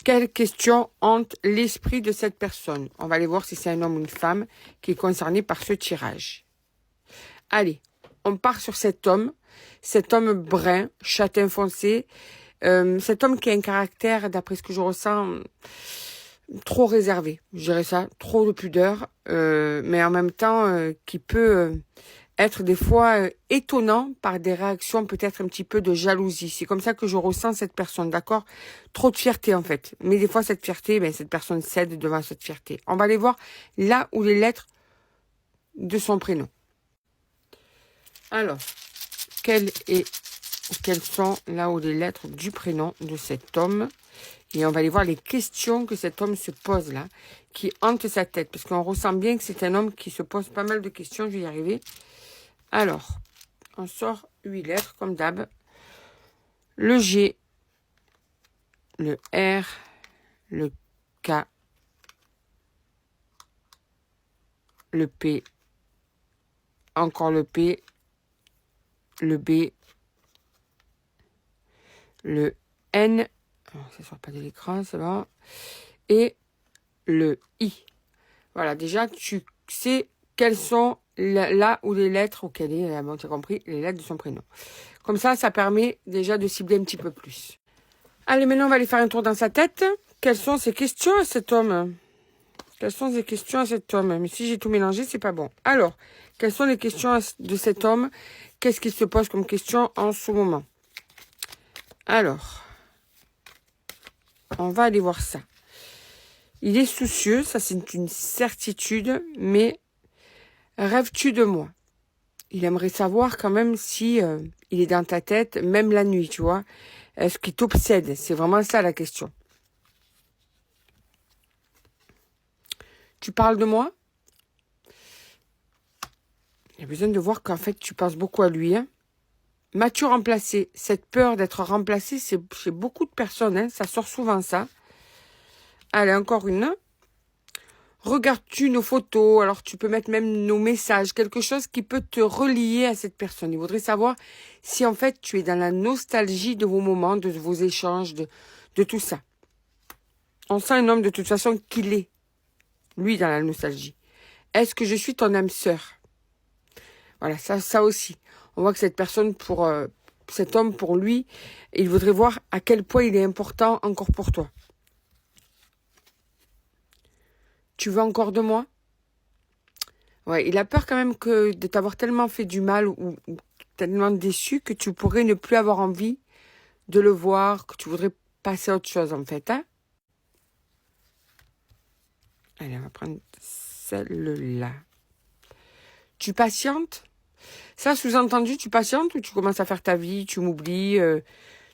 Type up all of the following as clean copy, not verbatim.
Quelles questions hantent l'esprit de cette personne? On va aller voir si c'est un homme ou une femme qui est concerné par ce tirage. Allez, on part sur cet homme brun, châtain foncé, cet homme qui a un caractère, d'après ce que je ressens, trop réservé. Je dirais ça, trop de pudeur, mais en même temps qui peut être des fois étonnant par des réactions peut-être un petit peu de jalousie. C'est comme ça que je ressens cette personne, d'accord? Trop de fierté en fait. Mais des fois cette fierté, cette personne cède devant cette fierté. On va aller voir là où les lettres de son prénom. Alors, quelles sont là où les lettres du prénom de cet homme? Et on va aller voir les questions que cet homme se pose là, qui hantent sa tête. Parce qu'on ressent bien que c'est un homme qui se pose pas mal de questions, je vais y arriver. Alors, on sort 8 lettres, comme d'hab. Le G, le R, le K, le P, encore le P, le B, le N, ça ne sort pas de l'écran, c'est bon, et le I. Voilà, déjà, tu sais quelles sont là où les lettres, auxquelles est, bon, tu as compris, les lettres de son prénom. Comme ça permet déjà de cibler un petit peu plus. Allez, maintenant, on va aller faire un tour dans sa tête. Quelles sont ses questions à cet homme? Quelles sont ses questions à cet homme? Mais si j'ai tout mélangé, c'est pas bon. Alors, quelles sont les questions de cet homme? Qu'est-ce qu'il se pose comme question en ce moment? Alors, on va aller voir ça. Il est soucieux, ça c'est une certitude, mais rêves-tu de moi? Il aimerait savoir quand même si il est dans ta tête, même la nuit, tu vois. Est-ce qu'il t'obsède? C'est vraiment ça la question. Tu parles de moi? Il y a besoin de voir qu'en fait, tu penses beaucoup à lui. Hein. M'as-tu remplacé? Cette peur d'être remplacé, c'est chez beaucoup de personnes. Hein. Ça sort souvent, ça. Allez, encore une. Regardes-tu nos photos? Alors, tu peux mettre même nos messages. Quelque chose qui peut te relier à cette personne. Il voudrait savoir si, en fait, tu es dans la nostalgie de vos moments, de vos échanges, de tout ça. On sent un homme, de toute façon, qu'il est, lui, dans la nostalgie. Est-ce que je suis ton âme sœur? Voilà, ça aussi. On voit que cette personne, cet homme, pour lui, il voudrait voir à quel point il est important encore pour toi. Tu veux encore de moi? Ouais, il a peur quand même de t'avoir tellement fait du mal ou tellement déçu que tu pourrais ne plus avoir envie de le voir, que tu voudrais passer à autre chose en fait. Hein? Allez, on va prendre celle-là. Tu patientes? Ça, sous-entendu, tu patientes ou tu commences à faire ta vie, tu m'oublies,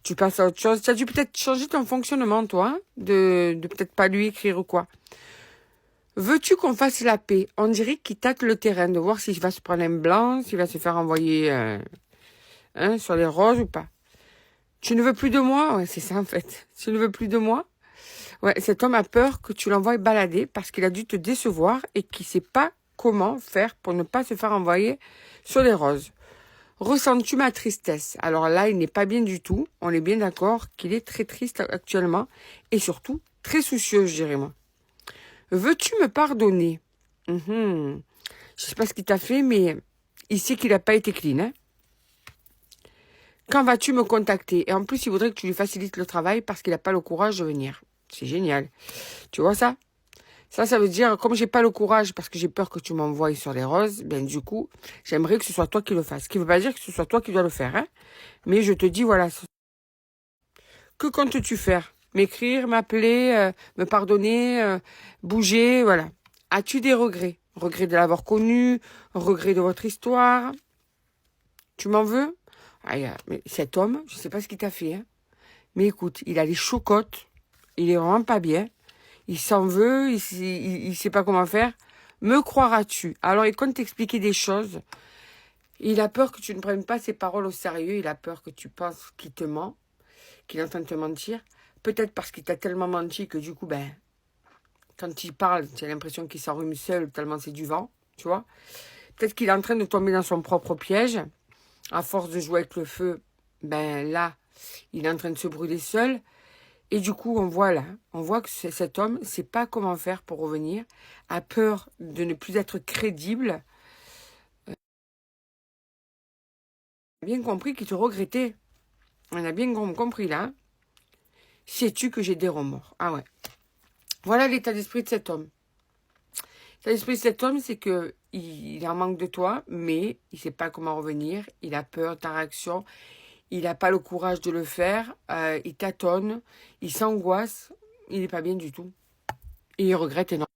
tu passes à autre chose? Tu as dû peut-être changer ton fonctionnement, toi, hein, de peut-être pas lui écrire ou quoi. Veux-tu qu'on fasse la paix? On dirait qu'il tâte le terrain, de voir s'il va se prendre un blanc, s'il va se faire envoyer sur les roses ou pas. Tu ne veux plus de moi? Ouais, c'est ça en fait. Tu ne veux plus de moi? Ouais, cet homme a peur que tu l'envoies balader parce qu'il a dû te décevoir et qu'il ne sait pas comment faire pour ne pas se faire envoyer sur les roses. Ressens-tu ma tristesse? Alors là, il n'est pas bien du tout. On est bien d'accord qu'il est très triste actuellement et surtout très soucieux, je dirais moi. Veux-tu me pardonner? Je ne sais pas ce qu'il t'a fait, mais il sait qu'il n'a pas été clean. Hein? Quand vas-tu me contacter? Et en plus, il voudrait que tu lui facilites le travail parce qu'il n'a pas le courage de venir. C'est génial. Tu vois ça? Ça veut dire, comme j'ai pas le courage parce que j'ai peur que tu m'envoies sur les roses, du coup, j'aimerais que ce soit toi qui le fasses. Ce qui ne veut pas dire que ce soit toi qui dois le faire. Hein? Mais je te dis, voilà. Que comptes-tu faire? M'écrire, m'appeler, me pardonner, bouger, voilà. As-tu des regrets? Regrets de l'avoir connu, regrets de votre histoire? Tu m'en veux? Mais cet homme, je ne sais pas ce qu'il t'a fait. Hein. Mais écoute, il a les chocottes, il est vraiment pas bien. Il s'en veut, il sait pas comment faire. Me croiras-tu? Alors, il compte t'expliquer des choses. Il a peur que tu ne prennes pas ses paroles au sérieux. Il a peur que tu penses qu'il te ment, qu'il est en train de te mentir. Peut-être parce qu'il t'a tellement menti que du coup, quand il parle, tu as l'impression qu'il s'enrhume seul tellement c'est du vent, tu vois. Peut-être qu'il est en train de tomber dans son propre piège. À force de jouer avec le feu, là, il est en train de se brûler seul. Et du coup, on voit que cet homme ne sait pas comment faire pour revenir, a peur de ne plus être crédible. On a bien compris qu'il te regrettait. On a bien compris là. Sais-tu que j'ai des remords? Ah ouais. Voilà l'état d'esprit de cet homme. L'état d'esprit de cet homme, c'est que il est en manque de toi, mais il ne sait pas comment revenir. Il a peur de ta réaction. Il n'a pas le courage de le faire. Il tâtonne. Il s'angoisse. Il n'est pas bien du tout. Et il regrette énormément.